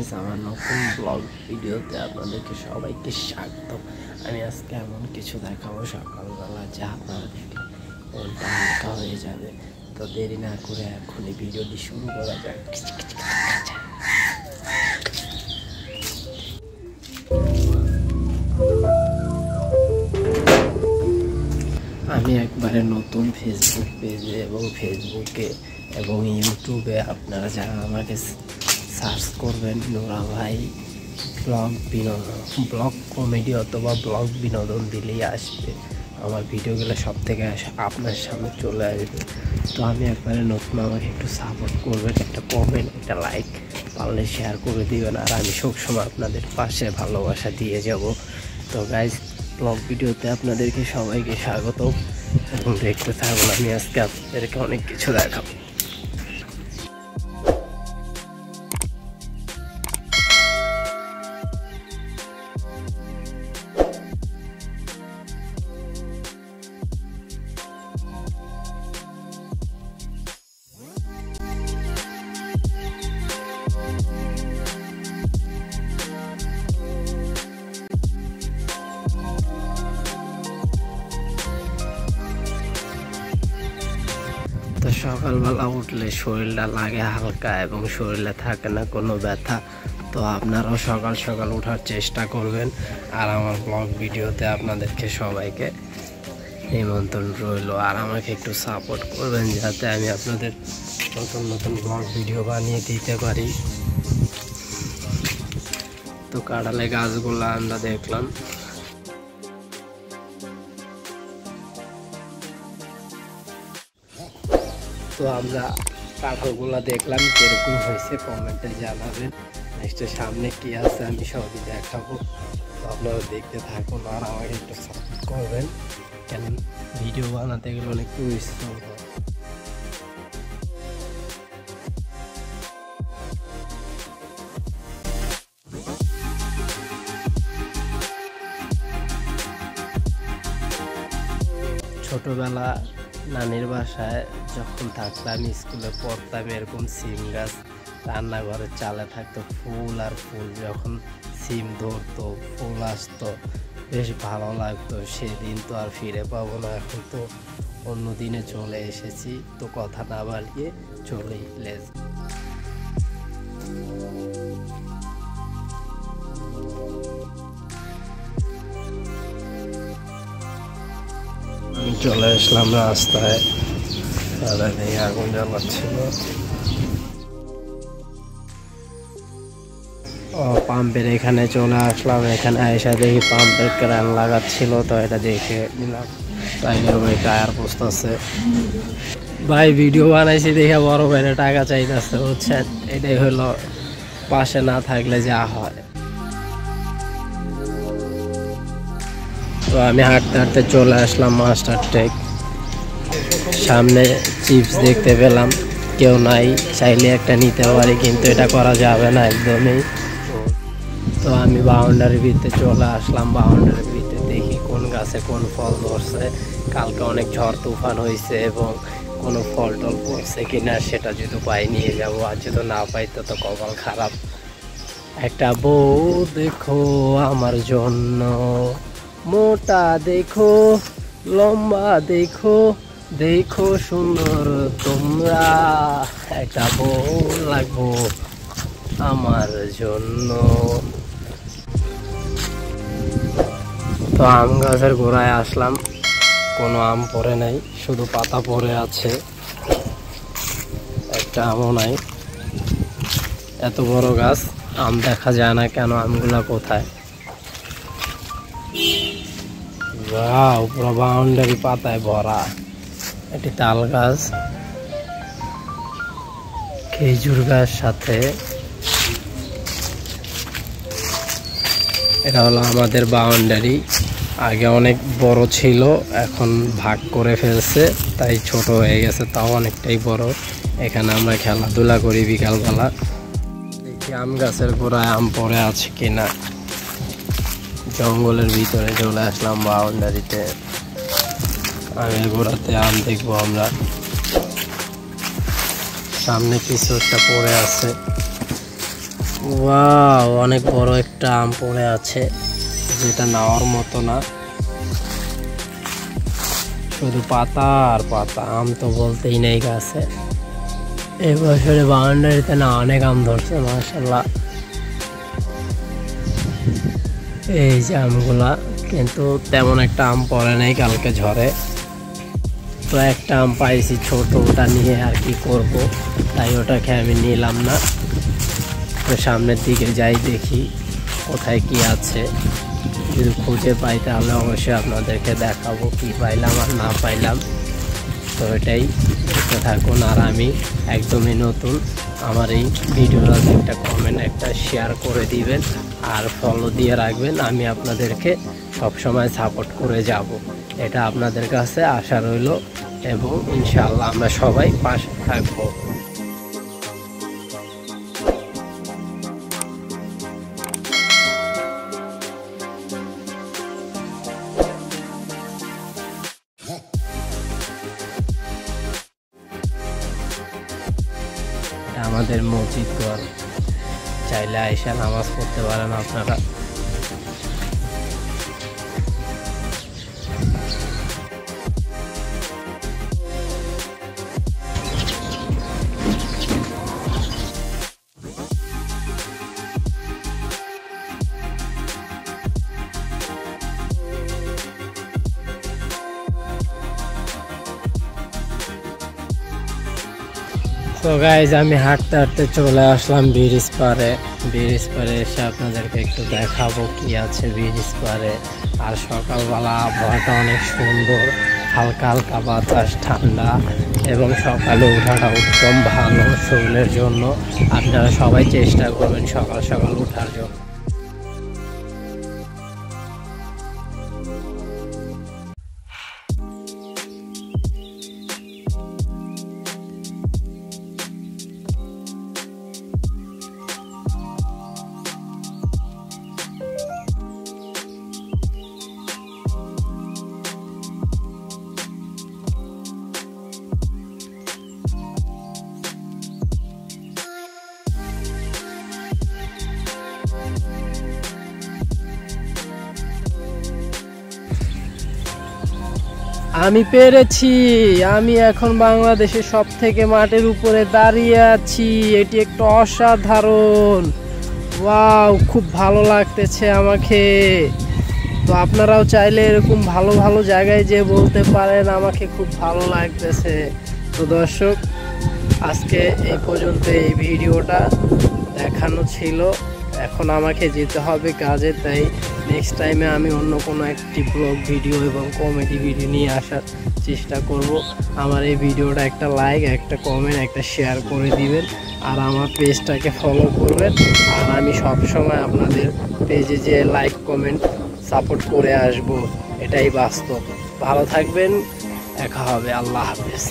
Guys, আমার নতুন blog ভিডিওতে আপনাদেরকে সবাইকে স্বাগত। আমি আজকে এমন কিছু দেখাবো সকালবেলা যা আপনারা দেখলে মনটা হালকা হয়ে যাবে। তো দেরি না করে এখনই ভিডিওটি শুরু করা যাক। আমি একবারে নতুন ফেসবুক পেজে এবং ফেসবুকে এবং ইউটিউবে আপনারা যারা আমাকে সার্চ করবেন নোরা ভাই ব্লগ কমেডি অথবা ব্লগ বিনোদন দিলেই আসবে। আমার ভিডিওগুলো সব থেকে আপনার সামনে চলে আসবে। তো আমি একবারে নতুন, আমাকে একটু সাপোর্ট করবেন, একটা কমেন্ট, একটা লাইক, পারলে শেয়ার করে দিবেন। আর আমি সবসময় আপনাদের পাশে ভালোবাসা দিয়ে যাব। তো গাইজ, ব্লগ ভিডিওতে আপনাদেরকে সবাইকে স্বাগত এবং দেখতে থাকুন। আমি আজকে আপনাদেরকে অনেক কিছু দেখাবো। তো সকালবেলা উঠলে শরীরটা লাগে হালকা এবং শরীরে থাকে না কোনো ব্যথা। তো আপনারাও সকাল সকাল ওঠার চেষ্টা করবেন। আর আমার ব্লগ ভিডিওতে আপনাদেরকে সবাইকে নিমন্ত্রণ রইল। আর আমাকে একটু সাপোর্ট করবেন যাতে আমি আপনাদের নতুন নতুন ব্লগ ভিডিও বানিয়ে দিতে পারি। তো কাঁঠালে গাছগুলো আমরা দেখলাম। তো আমরা কাঁঠালগুলো দেখলাম, কিরকম হয়েছে কমেন্টে জানাবেন। নেক্সটের সামনে কি আছে আমি সবই দেখাবো। তো আপনারা দেখতে থাকুন আর আমাকে একটু সাপোর্ট করবেন, কেন ভিডিও বানাতে গেলে অনেক পরিশ্রম হয়। ছোটবেলা নানির বাসায় যখন থাকতাম, স্কুলে পড়তাম, এরকম সিম গাছ রান্নাঘরের চালে থাকতো, ফুল আর ফুল, যখন সিম ধরতো ফুল আসতো বেশ ভালো লাগতো। সেদিন তো আর ফিরে পাবো না, এখন তো অন্য দিনে চলে এসেছি। তো কথা না বাড়িয়ে চলেই লেজ আমি চলে আসলাম রাস্তায়, আগুন জ্বালাচ্ছিল। পাম্পের এখানে চলে আসলাম। এখানে এসে দেখি পাম্পের ক্রেন লাগাচ্ছিল, তো এটা দেখে নিলাম। টাইগার ভাই টায়ার বসতেছে। ভাই ভিডিও বানাইছি দেখে বড় ভাইরা টাকা চাইতেছে, বুঝছেন? এটাই হলো পাশে না থাকলে যা হয়। তো আমি হাঁটতে হাঁটতে চলে আসলাম মাস্টার টেক। সামনে চিপস দেখতে পেলাম, কেউ নাই, চাইলে একটা নিতে পারি, কিন্তু এটা করা যাবে না একদমই। তো আমি বাউন্ডারির ভিতরে চলে আসলাম। বাউন্ডারির ভিতরে দেখি কোন গাছে কোন ফল ধরছে। কালকে অনেক ঝড় তুফান হয়েছে এবং কোনো ফল টল পড়ছে কিনা সেটা যদি পাই নিয়ে যাবো, আর যদি না পাই তো কপাল খারাপ। একটা বউ দেখো আমার জন্য, মোটা দেখো, লম্বা দেখো, দেখো সুন্দর তোমরা, একটা বউ লাগবো আমার জন্য। তো আম গাছের গোড়ায় আসলাম, কোনো আম পড়ে নাই, শুধু পাতা পড়ে আছে, একটা আমও নাই। এত বড় গাছ, আম দেখা যায় না কেন? আমগুলা কোথায়? পুরো বাউন্ডারি পাতায় ভরা। এটি তাল গাছ, খেজুর গাছ সাথে। এটা হলো আমাদের বাউন্ডারি। আগে অনেক বড় ছিল, এখন ভাগ করে ফেলছে, তাই ছোট হয়ে গেছে, তাও অনেকটাই বড়। এখানে আমরা খেলাধুলা করি বিকালবেলা। দেখি আম গাছের গোড়ায় আম পড়ে আছে কিনা। জঙ্গলের ভিতরে চলে আসলাম বাউন্ডারিতে। আমের গোড়াতে আম দেখবো আমরা। সামনে কিছু একটা পড়ে আছে। ওয়াও, অনেক বড় একটা আম পড়ে আছে, যেটা নেওয়ার মতো না, শুধু পাতা আর পাতা। আম তো বলতেই নেই গাছে। এই বছরে বাউন্ডারিতে না অনেক আম ধরছে মাশাআল্লাহ। এই যে আমগুলা, কিন্তু তেমন একটা আম পড়ে নাই কালকে ঝড়ে। তো একটা আম পাইছি ছোট, ওটা নিয়ে আর কি করব, তাই ওটাকে আমি নিলাম না। তো সামনের দিকে যাই, দেখি কোথায় কি আছে। যদি খুঁজে পাই তাহলে অবশ্যই আপনাদেরকে দেখাবো কি পাইলাম আর না পাইলাম। তো এটাই দেখতে থাকুন। আর আমি একদমই নতুন, আমার এই ভিডিওটা একটা কমেন্ট, একটা শেয়ার করে দিবেন আর ফলো দিয়ে রাখবেন। আমি আপনাদেরকে সবসময় সাপোর্ট করে যাব, এটা আপনাদের কাছে আশা রইল, এবং ইনশাআল্লাহ আমরা সবাই পাশে থাকবো। আমাদের মসজিদ ঘর, চাইলে আইসা নামাজ পড়তে পারেন আপনারা। তো গাইজ, আমি হাঁটতে হাঁটতে চলে আসলাম ব্রিজ পারে। ব্রিজ পারে এসে আপনাদেরকে একটু দেখাবো কি আছে ব্রিজ পারে। আর সকালবেলা আবহাওয়াটা অনেক সুন্দর, হালকা হালকা বাতাস, ঠান্ডা, এবং সকালে ওঠাটা উত্তম ভালো শরীরের জন্য। আপনারা সবাই চেষ্টা করবেন সকাল সকাল ওঠার জন্য। আমি পেরেছি, আমি এখন বাংলাদেশের সব থেকে মাটির উপরে দাঁড়িয়ে আছি। এটি একটু অসাধারণ, ওয়াও, খুব ভালো লাগতেছে আমাকে। তো আপনারাও চাইলে এরকম ভালো ভালো জায়গায় যেয়ে বলতে পারেন আমাকে খুব ভালো লাগতেছে। তো দর্শক, আজকে এই পর্যন্ত এই ভিডিওটা দেখানো ছিল। এখন আমাকে যেতে হবে কাজে, তাই নেক্সট টাইমে আমি অন্য কোনো একটি ব্লগ ভিডিও এবং কমেডি ভিডিও নিয়ে আসার চেষ্টা করব। আমার এই ভিডিওটা একটা লাইক, একটা কমেন্ট, একটা শেয়ার করে দিবেন, আর আমার পেজটাকে ফলো করবেন। আর আমি সবসময় আপনাদের পেজে যে লাইক কমেন্ট সাপোর্ট করে আসব, এটাই বাস্তব। ভালো থাকবেন, দেখা হবে, আল্লাহ হাফেজ।